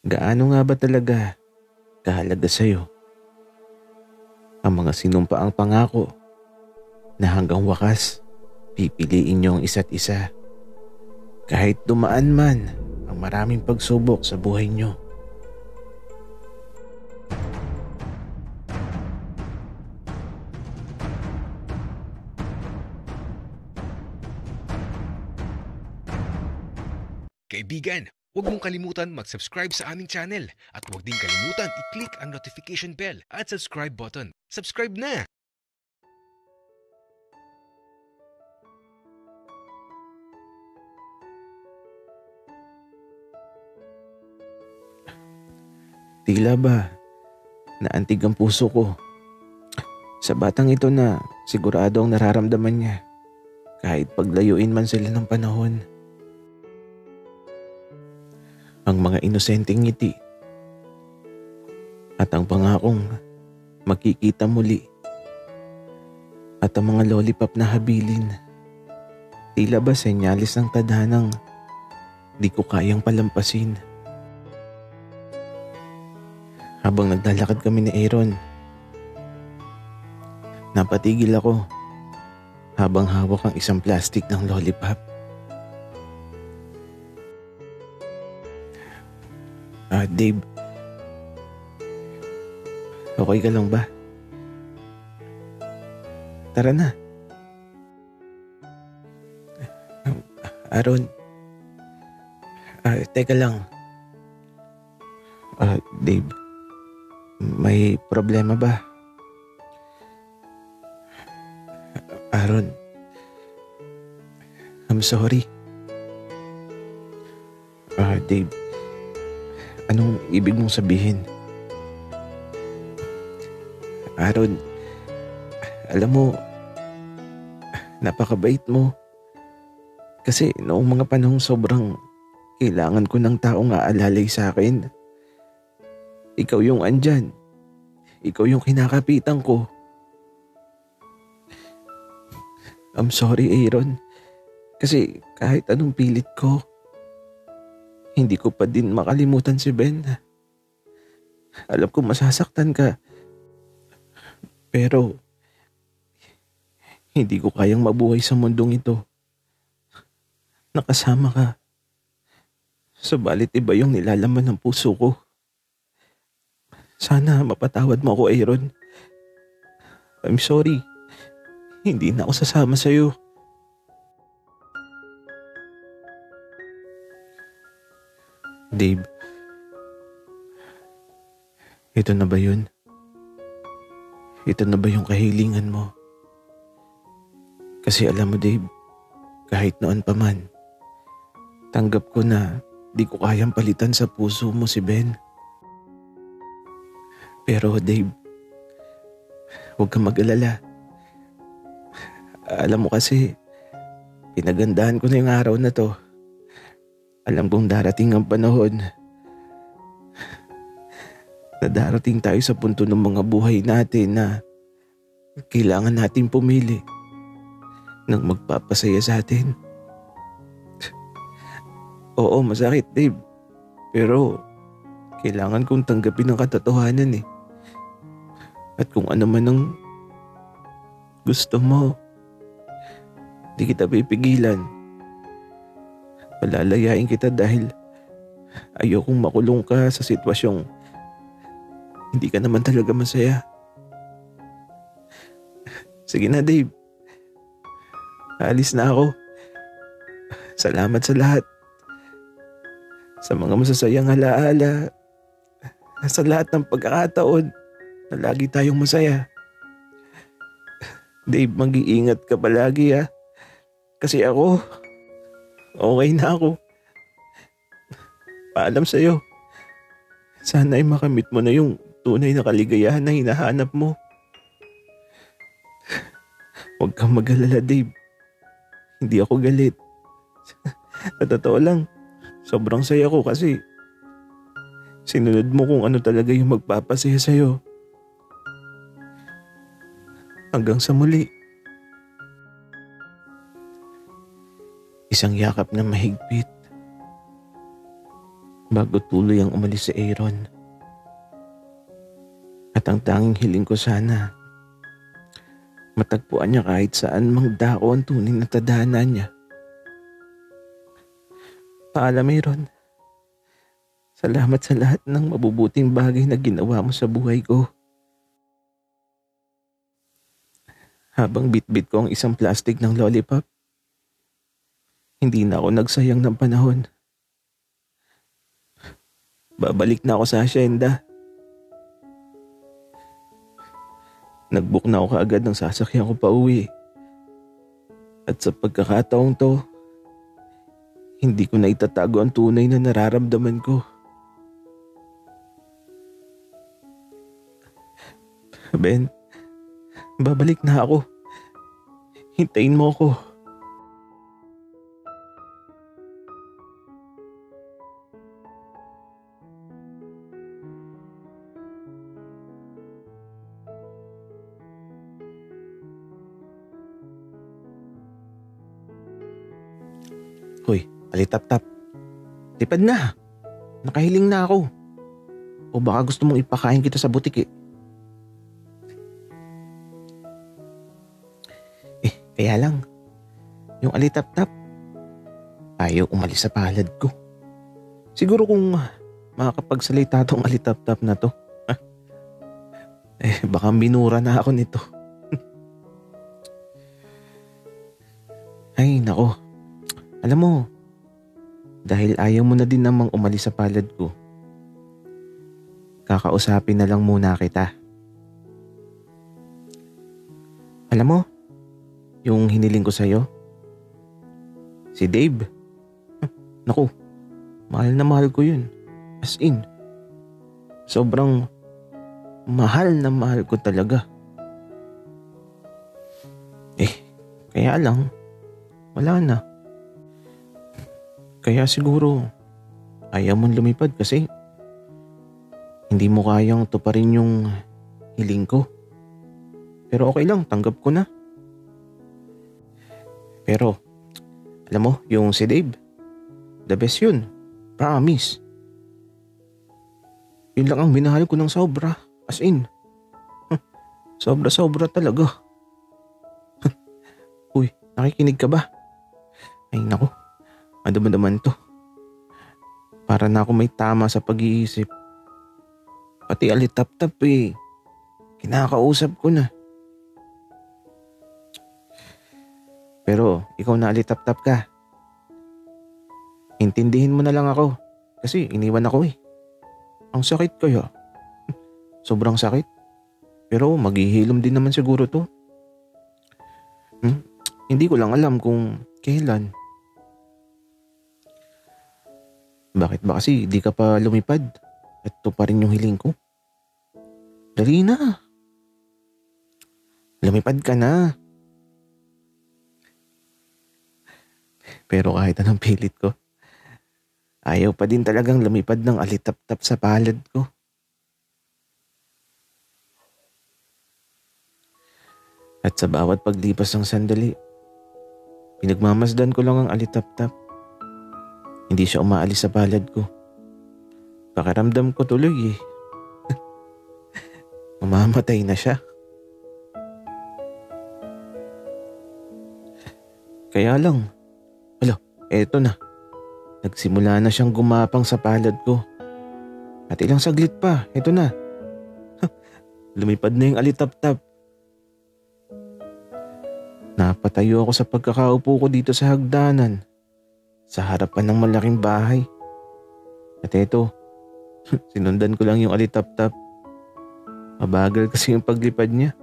Gaano nga ba talaga kahalaga sa'yo ang mga sinumpaang pangako na hanggang wakas pipiliin niyo ang isa't isa kahit dumaan man ang maraming pagsubok sa buhay niyo? Kaibigan, huwag mong kalimutan mag-subscribe sa aming channel at huwag din kalimutan i-click ang notification bell at subscribe button. Subscribe na! Tila ba naantig ang puso ko sa batang ito na sigurado ang nararamdaman niya kahit paglayuin man sila ng panahon. Ang mga inosenteng ngiti at ang pangakong magkikita muli at ang mga lollipop na habilin, tila ba senyalis ng tadhanang di ko kayang palampasin. Habang naglalakad kami ni Aaron, napatigil ako habang hawak ang isang plastic ng lollipop. Dave, okay ka lang ba? Tara na. Aaron, teka lang. Dave, may problema ba? Aaron, I'm sorry. Dave, anong ibig mong sabihin? Aaron, alam mo, napakabait mo. Kasi noong mga panahong sobrang kailangan ko ng taong aalalay sa akin, ikaw yung andyan. Ikaw yung kinakapitan ko. I'm sorry, Aaron. Kasi kahit anong pilit ko, hindi ko pa din makalimutan si Ben. Alam ko masasaktan ka. Pero hindi ko kayang mabuhay sa mundong ito. Nakasama ka. Subalit iba yung nilalaman ng puso ko. Sana mapatawad mo ako, Aaron. I'm sorry. Hindi na ako sasama sa'yo. Dave, ito na ba yun? Ito na ba yung kahilingan mo? Kasi alam mo, Dave, kahit noon pa man, tanggap ko na di ko kayang palitan sa puso mo si Ben. Pero Dave, huwag kang mag-alala. Alam mo kasi, pinagandahan ko na yung araw na to. Alam kong darating ang panahon na darating tayo sa punto ng mga buhay natin na kailangan natin pumili ng magpapasaya sa atin. Oo, masakit, Dave. Pero kailangan kong tanggapin ang katotohanan eh. At kung ano man ang gusto mo, di kita pipigilan. Palalayain kita dahil ayokong makulong ka sa sitwasyong hindi ka naman talaga masaya. Sige na, Dave. Alis na ako. Salamat sa lahat. Sa mga masasayang alaala. Sa lahat ng pagkakataon na lagi tayong masaya. Dave, mag-iingat ka palagi ha. Kasi ako, okay na ako. Paalam sa'yo. Sana ay makamit mo na yung tunay na kaligayahan na hinahanap mo. Huwag kang mag-alala, Dave. Hindi ako galit. Sa totoo lang, sobrang saya ko kasi sinunod mo kung ano talaga yung magpapasaya sa'yo. Hanggang sa muli. Isang yakap na mahigpit. bago tuluyang umalis si Aaron. At ang tanging hiling ko sana, matagpuan niya kahit saan mang dako ang tunay na tadhana niya. Paalam, Aaron. Salamat sa lahat ng mabubuting bagay na ginawa mo sa buhay ko. Habang bitbit ko ang isang plastic ng lollipop, hindi na ako nagsayang ng panahon. Babalik na ako sa asyenda. Nag-book na ako kaagad ng sasakyan ko pa uwi. At sa pagkakataong to, hindi ko na itatago ang tunay na nararamdaman ko. Ben, babalik na ako. Hintayin mo ako. Hoy, alitap-tap. Lipad na. Nakahiling na ako. O baka gusto mong ipakain kita sa butik eh. Kaya lang, yung alitap-tap, ayaw umalis sa palad ko. Siguro kung makakapagsalita tong alitap-tap na to, baka binura na ako nito. Ay, nako. Alam mo, dahil ayaw mo na din namang umalis sa palad ko, kakausapin na lang muna kita. Alam mo, yung hiniling ko sa'yo, si Dave. Naku, mahal na mahal ko yun. As in, sobrang mahal na mahal ko talaga. Kaya lang, wala na. Kaya siguro, ayaw mong lumipad kasi hindi mo kayang tuparin yung hiling ko. Pero okay lang, tanggap ko na. Pero, alam mo, yung si Dave, the best yun. Promise. Yun lang ang minahal ko ng sobra. As in, sobra-sobra talaga. Uy, nakikinig ka ba? Ay naku, madama-daman to. Para na ako may tama sa pag-iisip. Pati alitap-tap eh. Kinakausap ko na. Pero ikaw na alitap-tap ka. Intindihin mo na lang ako. Kasi iniwan ako eh. Ang sakit kaya. Sobrang sakit. Pero maghihilom din naman siguro to. Hindi ko lang alam kung kailan. Bakit ba kasi di ka pa lumipad? At ito pa rin yung hiling ko. Dali na. Lumipad ka na. Pero kahit anong pilit ko, ayaw pa din talagang lumipad ng alitap-tap sa palad ko. At sa bawat paglipas ng sandali, pinagmamasdan ko lang ang alitap-tap. Hindi siya umaalis sa palad ko. Pakiramdam ko tuloy eh. Mamamatay na siya. Kaya lang, eto na. Nagsimula na siyang gumapang sa palad ko. At ilang saglit pa, eto na. Lumipad na yung alitap-tap. Napatayo ako sa pagkakaupo ko dito sa hagdanan, sa harapan ng malaking bahay. At eto, sinundan ko lang yung alitap-tap. Mabagal kasi yung paglipad niya.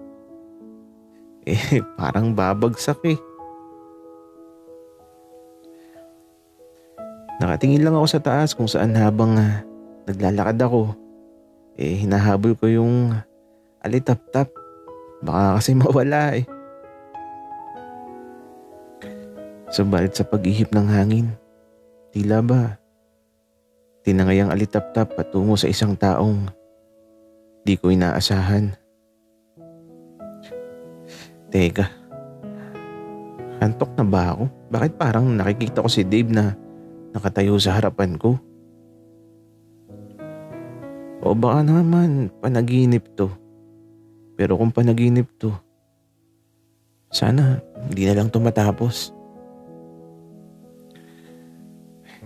Parang babagsak eh. Nakatingin lang ako sa taas kung saan habang naglalakad ako, hinahabol ko yung alitap-tap. Baka kasi mawala eh. Subalit sa paghihip ng hangin, tila ba tinangay ang alitap-tap patungo sa isang taong di ko inaasahan. Teka, antok na ba ako? Bakit parang nakikita ko si Dave na nakatayo sa harapan ko? O baka naman panaginip to. Pero kung panaginip to, sana hindi na lang to matapos.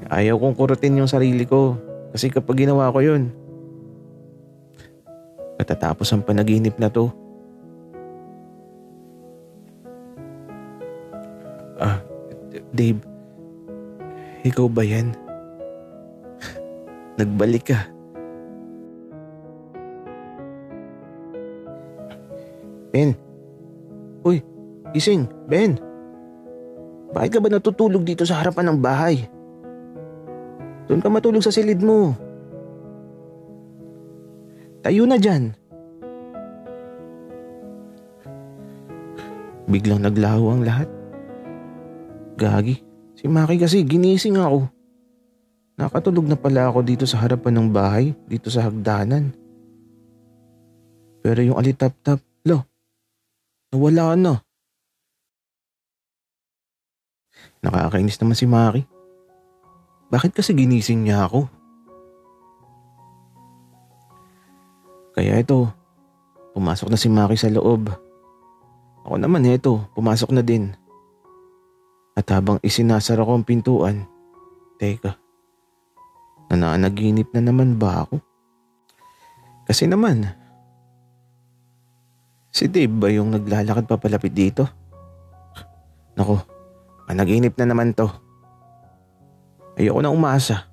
Ayaw kong kurutin yung sarili ko kasi kapag ginawa ko yun, matatapos ang panaginip na to. Dave, ikaw ba yan? Nagbalik ka. Ben. Uy, gising. Ben. Bakit ka ba natutulog dito sa harapan ng bahay? Doon ka matulog sa silid mo. Tayo na dyan. Biglang naglaho ang lahat. Gagi, si Maki kasi ginising ako. Nakatulog na pala ako dito sa harapan ng bahay, dito sa hagdanan. Pero yung alitap-tap, nawala na. Nakakainis naman si Maki. Bakit kasi ginising niya ako? Kaya ito, pumasok na si Maki sa loob. Ako naman pumasok na din. At habang isinasara ko ang pintuan, teka, nananaginip na naman ba ako? Kasi naman, si Dave ba yung naglalakad papalapit dito? Naku, panaginip na naman to. Ayoko na umasa.